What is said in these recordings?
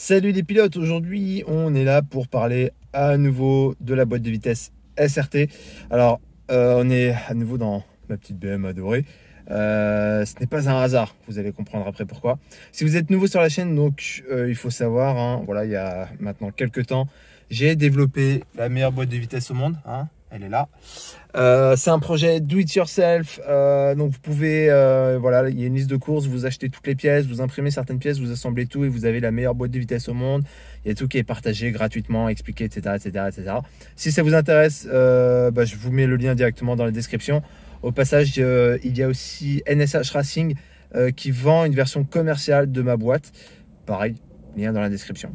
Salut les pilotes, aujourd'hui on est là pour parler à nouveau de la boîte de vitesse SRT. Alors on est à nouveau dans ma petite BM adorée. Ce n'est pas un hasard, vous allez comprendre après pourquoi. Si vous êtes nouveau sur la chaîne, donc il faut savoir, voilà, il y a maintenant quelques temps, j'ai développé la meilleure boîte de vitesse au monde, elle est là. C'est un projet do it yourself, donc vous pouvez, voilà, il y a une liste de courses, vous achetez toutes les pièces, vous imprimez certaines pièces, vous assemblez tout et vous avez la meilleure boîte de vitesse au monde. Il y a tout qui est partagé gratuitement, expliqué, etc., etc., etc. Si ça vous intéresse, je vous mets le lien directement dans la description. Au passage, il y a aussi NSH Racing qui vend une version commerciale de ma boîte. Pareil, lien dans la description.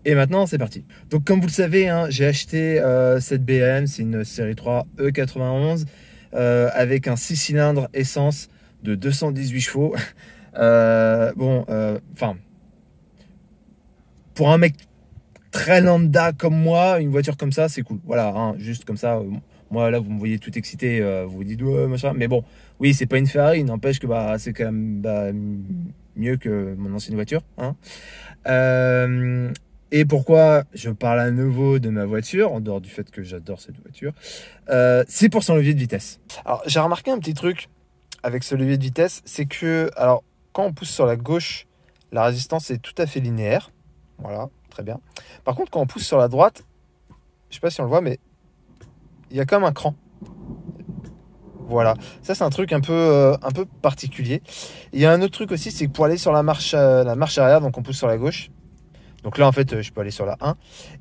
Et maintenant, c'est parti. Donc, comme vous le savez, j'ai acheté cette BM, c'est une série 3 E91 avec un 6 cylindres essence de 218 chevaux. Pour un mec très lambda comme moi, une voiture comme ça, c'est cool. Voilà, juste comme ça. Moi, là, vous me voyez tout excité, vous vous dites, ouais, machin. Mais bon, oui, c'est pas une Ferrari, n'empêche que c'est quand même mieux que mon ancienne voiture. Et pourquoi je parle à nouveau de ma voiture, en dehors du fait que j'adore cette voiture, c'est pour son levier de vitesse. Alors, j'ai remarqué un petit truc avec ce levier de vitesse, c'est que, alors, quand on pousse sur la gauche, la résistance est tout à fait linéaire. Voilà, très bien. Par contre, quand on pousse sur la droite, je sais pas si on le voit, mais il y a quand même un cran. Voilà, ça c'est un truc un peu particulier. Il y a un autre truc aussi, c'est que pour aller sur la marche arrière, donc on pousse sur la gauche. Donc là, en fait, je peux aller sur la 1.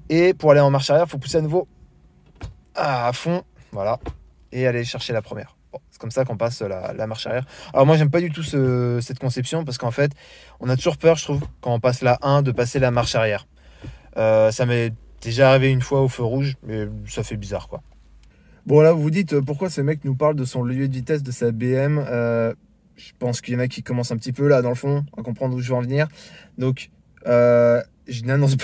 Et pour aller en marche arrière, il faut pousser à nouveau à fond. Voilà. Et aller chercher la première. Bon, c'est comme ça qu'on passe la marche arrière. Alors moi, j'aime pas du tout cette conception parce qu'en fait, on a toujours peur, je trouve, quand on passe la 1, de passer la marche arrière. Ça m'est déjà arrivé une fois au feu rouge, mais ça fait bizarre, quoi. Bon, là, vous vous dites, pourquoi ce mec nous parle de son levier de vitesse de sa BM Je pense qu'il y en a qui commencent un petit peu, là, dans le fond, à comprendre où je veux en venir. Donc, je n'annonce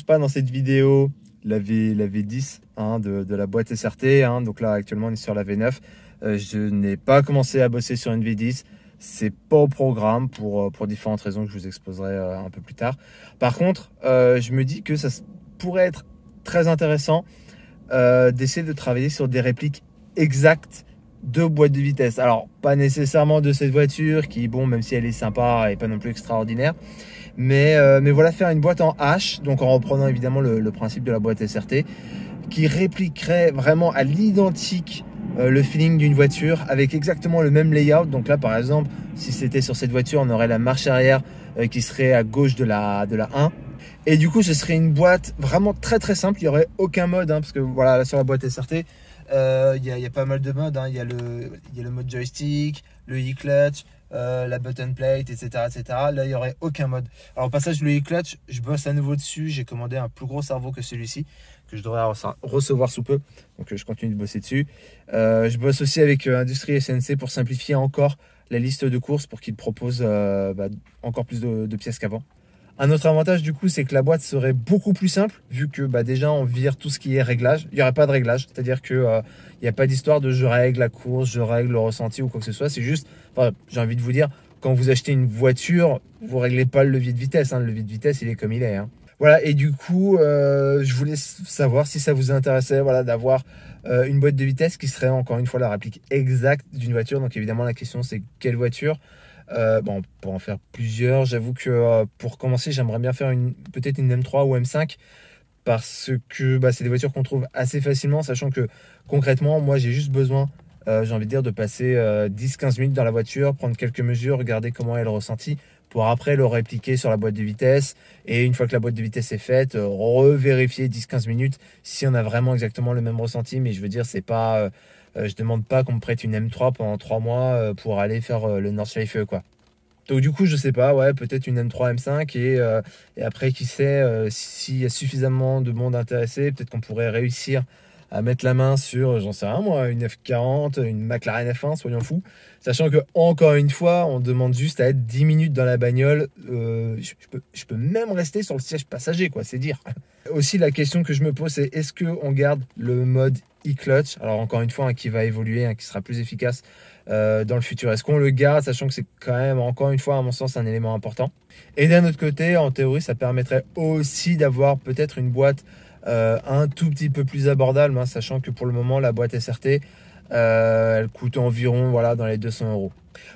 pas dans cette vidéo la V10 de la boîte SRT. Donc là, actuellement, on est sur la V9. Je n'ai pas commencé à bosser sur une V10. C'est pas au programme pour différentes raisons que je vous exposerai un peu plus tard. Par contre, je me dis que ça pourrait être très intéressant d'essayer de travailler sur des répliques exactes de boîtes de vitesse. Alors, pas nécessairement de cette voiture qui, bon, même si elle est sympa, et pas non plus extraordinaire. Mais voilà, faire une boîte en H, donc en reprenant évidemment le principe de la boîte SRT, qui répliquerait vraiment à l'identique le feeling d'une voiture avec exactement le même layout. Donc là, par exemple, si c'était sur cette voiture, on aurait la marche arrière qui serait à gauche de la 1. Et du coup, ce serait une boîte vraiment très très simple. Il n'y aurait aucun mode, parce que voilà, là, sur la boîte SRT, il y a pas mal de modes. Il y a le mode joystick, le e-clutch, la button plate, etc., etc. Là, il n'y aurait aucun mode. Alors, au passage, le e-clutch, je bosse à nouveau dessus. J'ai commandé un plus gros cerveau que celui-ci, que je devrais recevoir sous peu. Donc, je continue de bosser dessus. Je bosse aussi avec Industrie SNC pour simplifier encore la liste de courses pour qu'ils proposent encore plus de pièces qu'avant. Un autre avantage du coup, c'est que la boîte serait beaucoup plus simple vu que déjà on vire tout ce qui est réglage. Il n'y aurait pas de réglage, c'est-à-dire que il n'y a pas d'histoire de je règle la course, je règle le ressenti ou quoi que ce soit. C'est juste, j'ai envie de vous dire, quand vous achetez une voiture, vous réglez pas le levier de vitesse. Le levier de vitesse, il est comme il est. Voilà, et du coup, je voulais savoir si ça vous intéressait, voilà, d'avoir une boîte de vitesse qui serait encore une fois la réplique exacte d'une voiture. Donc évidemment, la question c'est quelle voiture. On peut en faire plusieurs. J'avoue que pour commencer, j'aimerais bien faire peut-être une M3 ou M5 parce que c'est des voitures qu'on trouve assez facilement, sachant que concrètement, moi j'ai juste besoin, j'ai envie de dire, de passer 10-15 minutes dans la voiture, prendre quelques mesures, regarder comment elle ressentit pour après le répliquer sur la boîte de vitesse. Et une fois que la boîte de vitesse est faite, revérifier 10-15 minutes si on a vraiment exactement le même ressenti. Mais je veux dire, c'est pas... je demande pas qu'on me prête une M3 pendant 3 mois pour aller faire le Nordschleife, quoi. Donc du coup, je sais pas, ouais, peut-être une M3, M5 et après, qui sait, s'il y a suffisamment de monde intéressé, peut-être qu'on pourrait réussir à mettre la main sur, j'en sais rien moi, une F40, une McLaren F1, soyons fous. Sachant que, encore une fois, on demande juste à être 10 minutes dans la bagnole. Je peux même rester sur le siège passager, quoi, c'est dire. Aussi, la question que je me pose, c'est est-ce qu'on garde le mode e-clutch? Alors, encore une fois, qui va évoluer, qui sera plus efficace dans le futur? Est-ce qu'on le garde, sachant que c'est quand même, encore une fois, à mon sens, un élément important? Et d'un autre côté, en théorie, ça permettrait aussi d'avoir peut-être une boîte un tout petit peu plus abordable, hein, sachant que pour le moment, la boîte SRT, elle coûte environ voilà, dans les 200 euros.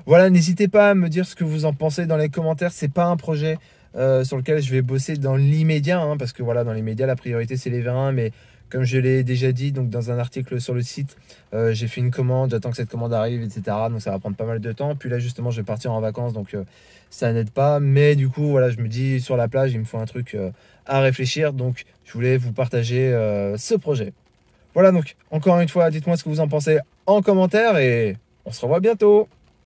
Voilà, n'hésitez pas à me dire ce que vous en pensez dans les commentaires. C'est pas un projet sur lequel je vais bosser dans l'immédiat, hein, parce que voilà, dans l'immédiat, la priorité, c'est les vérins, mais comme je l'ai déjà dit donc dans un article sur le site, j'ai fait une commande, j'attends que cette commande arrive, etc. Donc ça va prendre pas mal de temps. Puis là, justement, je vais partir en vacances, donc ça n'aide pas. Mais du coup, voilà, je me dis sur la plage, il me faut un truc à réfléchir. Donc, je voulais vous partager ce projet. Voilà, donc encore une fois, dites-moi ce que vous en pensez en commentaire et on se revoit bientôt.